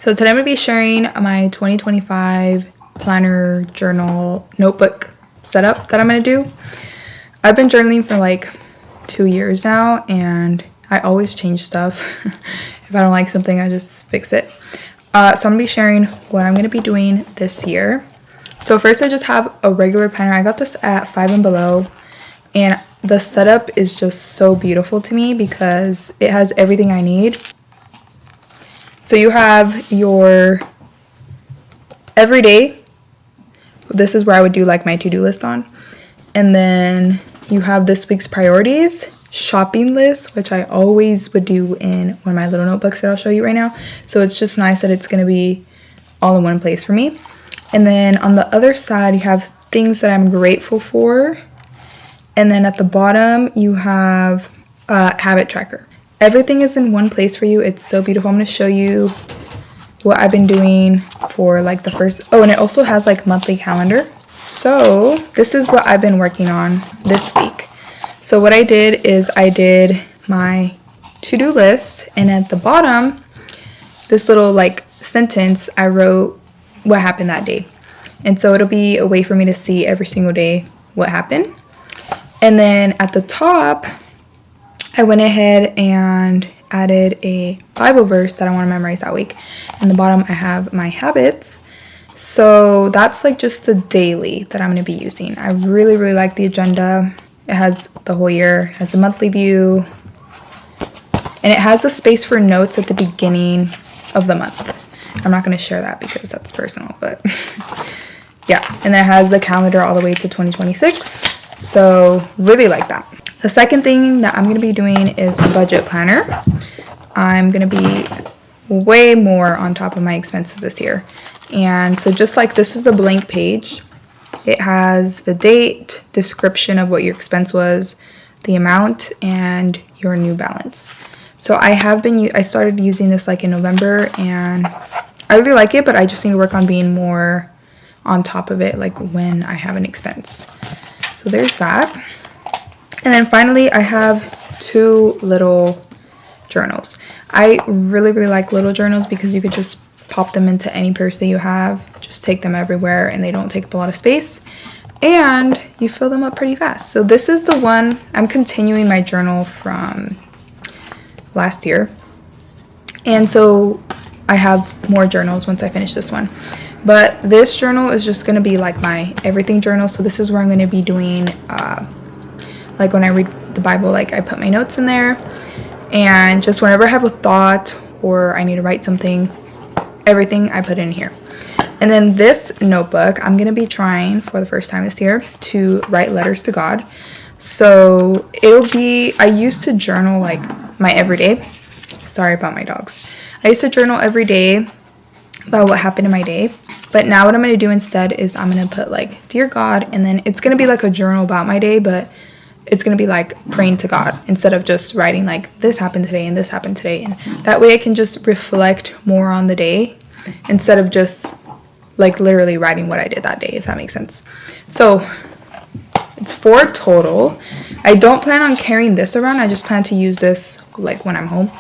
So today I'm going to be sharing my 2025 planner journal notebook setup that I'm going to do. I've been journaling for like 2 years now, and I always change stuff. If I don't like something, I just fix it. So I'm going to be sharing what I'm going to be doing this year. So first, I just have a regular planner. I got this at Five and Below, and the setup is just so beautiful to me because it has everything I need. So you have your everyday. This is where I would do like my to-do list on. And then you have this week's priorities, shopping list, which I always would do in one of my little notebooks that I'll show you right now. So it's just nice that it's going to be all in one place for me. And then on the other side, you have things that I'm grateful for. And then at the bottom, you have a habit tracker. Everything is in one place for you. It's so beautiful. I'm going to show you what I've been doing for like the first. Oh, and it also has like monthly calendar. So this is what I've been working on this week. So what I did is I did my to-do list, and at the bottom, this little like sentence, I wrote what happened that day. And so it'll be a way for me to see every single day what happened. And then at the top, I went ahead and added a Bible verse that I want to memorize that week. In the bottom, I have my habits. So that's like just the daily that I'm going to be using. I really, really like the agenda. It has the whole year, it has a monthly view, and it has a space for notes at the beginning of the month. I'm not going to share that because that's personal, but yeah. And then it has the calendar all the way to 2026. So really like that. The second thing that I'm going to be doing is a budget planner. I'm going to be way more on top of my expenses this year. And so just like this is a blank page. It has the date, description of what your expense was, the amount, and your new balance. So I started using this like in November, and I really like it, but I just need to work on being more on top of it, like when I have an expense. So there's that. And then finally, I have 2 little journals. I really, really like little journals because you could just pop them into any purse that you have, just take them everywhere, and they don't take up a lot of space, and you fill them up pretty fast. So this is the one. I'm continuing my journal from last year, and so I have more journals once I finish this one. But this journal is just going to be like my everything journal. So this is where I'm going to be doing like when I read the Bible, like I put my notes in there, and just whenever I have a thought or I need to write something, everything I put in here. And then this notebook, I'm going to be trying for the first time this year to write letters to God. So it'll be, I used to journal like my everyday. Sorry about my dogs. I used to journal every day about what happened in my day. But now what I'm going to do instead is I'm going to put like, Dear God, and then it's going to be like a journal about my day, but it's going to be like praying to God instead of just writing like this happened today and this happened today. And that way I can just reflect more on the day instead of just like literally writing what I did that day, if that makes sense. So it's 4 total. I don't plan on carrying this around. I just plan to use this like when I'm home.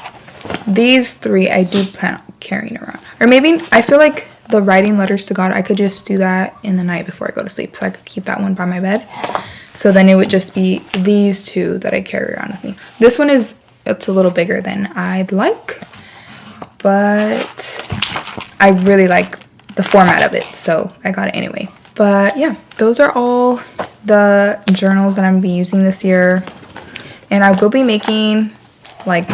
These 3 I do plan on carrying around. Or maybe I feel like the writing letters to God, I could just do that in the night before I go to sleep. So I could keep that one by my bed. So then it would just be these 2 that I carry around with me. This one it's a little bigger than I'd like, but I really like the format of it, so I got it anyway. But yeah, those are all the journals that I'm going to be using this year. And I will be making like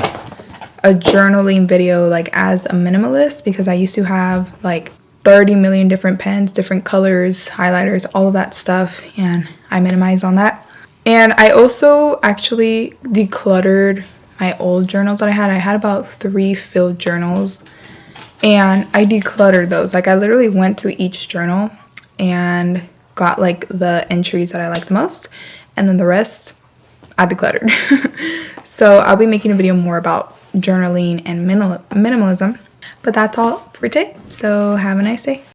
a journaling video like as a minimalist, because I used to have like 30 million different pens, different colors, highlighters, all of that stuff, and I minimized on that. And I also actually decluttered my old journals that I had. I had about 3 filled journals, and I decluttered those. Like I literally went through each journal and got like the entries that I liked the most, and then the rest I decluttered. So I'll be making a video more about journaling and minimalism. But that's all for today. So have a nice day.